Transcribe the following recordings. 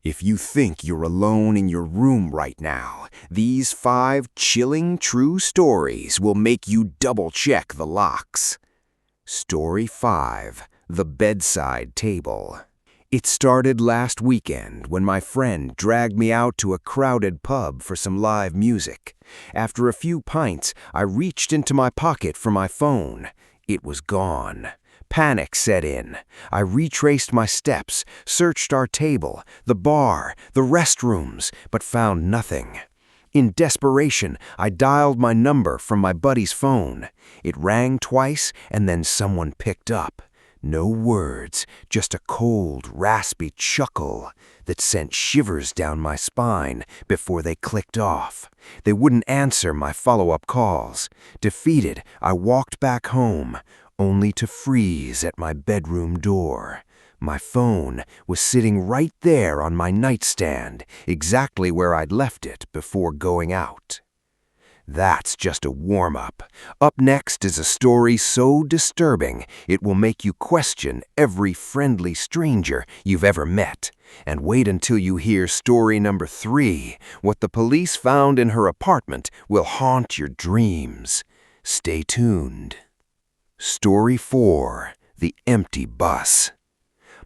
If you think you're alone in your room right now, these 5 chilling true stories will make you double-check the locks. Story 5: The Bedside Table. It started last weekend when my friend dragged me out to a crowded pub for some live music. After a few pints, I reached into my pocket for my phone. It was gone. Panic set in. I retraced my steps, searched our table, the bar, the restrooms, but found nothing. In desperation, I dialed my number from my buddy's phone. It rang twice, and then someone picked up. No words, just a cold, raspy chuckle that sent shivers down my spine before they clicked off. They wouldn't answer my follow-up calls. Defeated, I walked back home, only to freeze at my bedroom door. My phone was sitting right there on my nightstand, exactly where I'd left it before going out. That's just a warm-up. Up next is a story so disturbing it will make you question every friendly stranger you've ever met. And wait until you hear story number 3. What the police found in her apartment will haunt your dreams. Stay tuned. Story 4: The Empty Bus.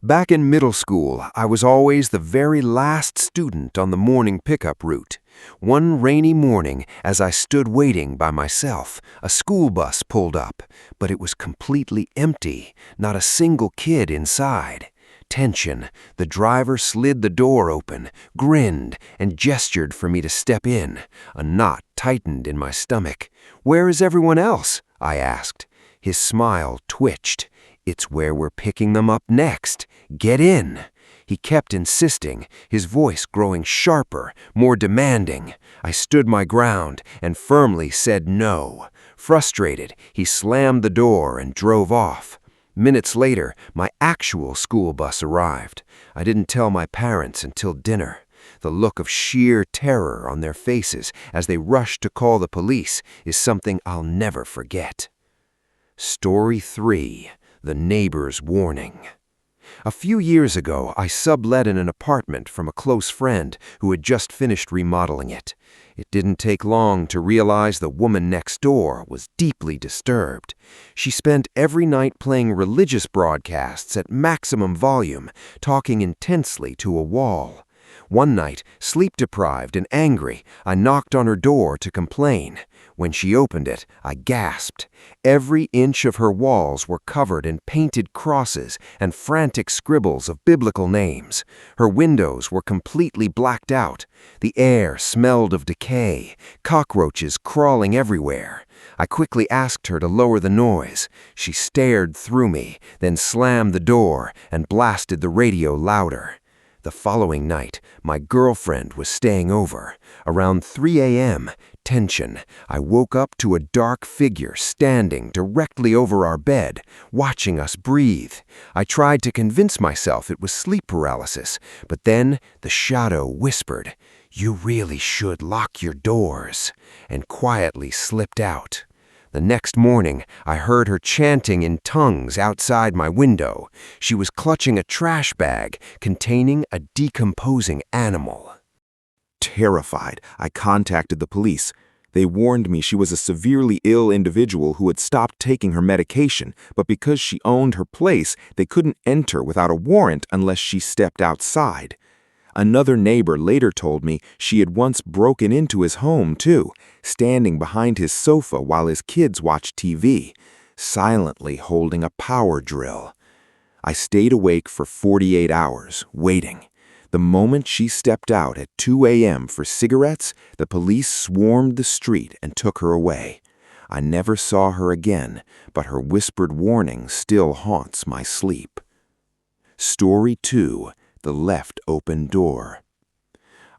Back in middle school, I was always the very last student on the morning pickup route. One rainy morning, as I stood waiting by myself, a school bus pulled up, but it was completely empty, not a single kid inside. Tension. The driver slid the door open, grinned, and gestured for me to step in. A knot tightened in my stomach. "Where is everyone else?" I asked. His smile twitched. "It's where we're picking them up next. Get in." He kept insisting, his voice growing sharper, more demanding. I stood my ground and firmly said no. Frustrated, he slammed the door and drove off. Minutes later, my actual school bus arrived. I didn't tell my parents until dinner. The look of sheer terror on their faces as they rushed to call the police is something I'll never forget. Story 3: The Neighbor's Warning. A few years ago, I sublet in an apartment from a close friend who had just finished remodeling it. It didn't take long to realize the woman next door was deeply disturbed. She spent every night playing religious broadcasts at maximum volume, talking intensely to a wall. One night, sleep-deprived and angry, I knocked on her door to complain. When she opened it, I gasped. Every inch of her walls were covered in painted crosses and frantic scribbles of biblical names. Her windows were completely blacked out. The air smelled of decay, cockroaches crawling everywhere. I quickly asked her to lower the noise. She stared through me, then slammed the door and blasted the radio louder. The following night, my girlfriend was staying over. Around 3 a.m., tension. I woke up to a dark figure standing directly over our bed, watching us breathe. I tried to convince myself it was sleep paralysis, but then the shadow whispered, "You really should lock your doors," and quietly slipped out. The next morning, I heard her chanting in tongues outside my window. She was clutching a trash bag containing a decomposing animal. Terrified, I contacted the police. They warned me she was a severely ill individual who had stopped taking her medication, but because she owned her place, they couldn't enter without a warrant unless she stepped outside. Another neighbor later told me she had once broken into his home, too, standing behind his sofa while his kids watched TV, silently holding a power drill. I stayed awake for 48 hours, waiting. The moment she stepped out at 2 a.m. for cigarettes, the police swarmed the street and took her away. I never saw her again, but her whispered warning still haunts my sleep. Story 2: The Left Open Door.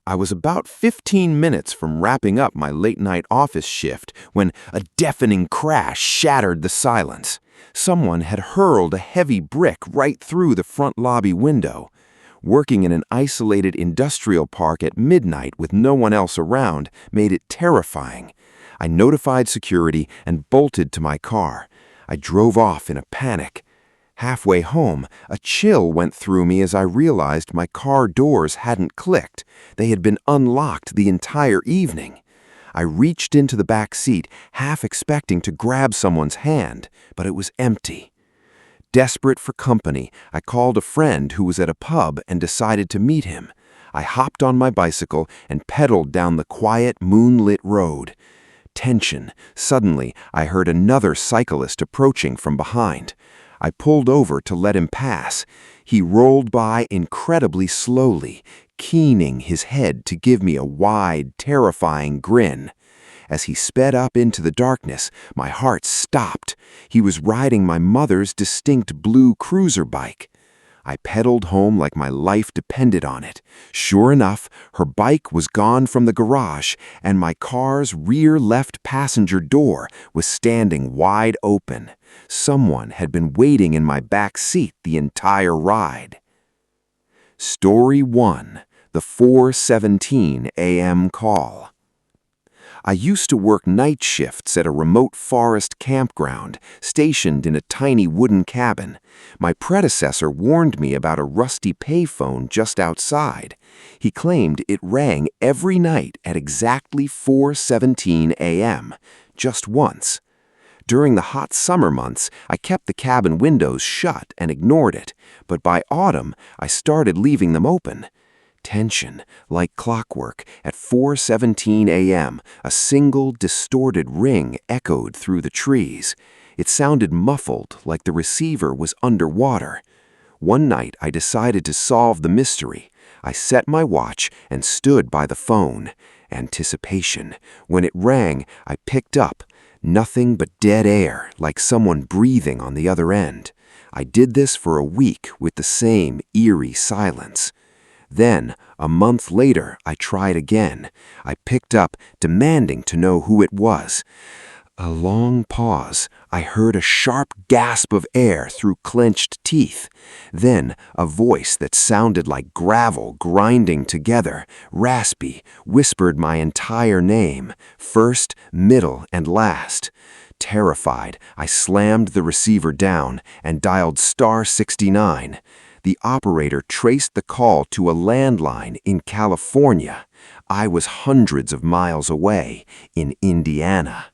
I was about 15 minutes from wrapping up my late-night office shift when a deafening crash shattered the silence. Someone had hurled a heavy brick right through the front lobby window. Working in an isolated industrial park at midnight with no one else around made it terrifying. I notified security and bolted to my car. I drove off in a panic. Halfway home, a chill went through me as I realized my car doors hadn't clicked. They had been unlocked the entire evening. I reached into the back seat, half expecting to grab someone's hand, but it was empty. Desperate for company, I called a friend who was at a pub and decided to meet him. I hopped on my bicycle and pedaled down the quiet, moonlit road. Tension. Suddenly, I heard another cyclist approaching from behind. I pulled over to let him pass. He rolled by incredibly slowly, keening his head to give me a wide, terrifying grin. As he sped up into the darkness, my heart stopped. He was riding my mother's distinct blue cruiser bike. I pedaled home like my life depended on it. Sure enough, her bike was gone from the garage, and my car's rear left passenger door was standing wide open. Someone had been waiting in my back seat the entire ride. Story 1. The 4:17 a.m. call. I used to work night shifts at a remote forest campground, stationed in a tiny wooden cabin. My predecessor warned me about a rusty payphone just outside. He claimed it rang every night at exactly 4:17 a.m., just once. During the hot summer months, I kept the cabin windows shut and ignored it, but by autumn, I started leaving them open. Tension, like clockwork, at 4:17 a.m., a single, distorted ring echoed through the trees. It sounded muffled, like the receiver was underwater. One night, I decided to solve the mystery. I set my watch and stood by the phone. Anticipation. When it rang, I picked up. Nothing but dead air, like someone breathing on the other end. I did this for a week with the same eerie silence. Then, a month later, I tried again. I picked up, demanding to know who it was. A long pause. I heard a sharp gasp of air through clenched teeth. Then, a voice that sounded like gravel grinding together, raspy, whispered my entire name, first, middle, and last. Terrified, I slammed the receiver down and dialed *69. The operator traced the call to a landline in California. I was hundreds of miles away in Indiana.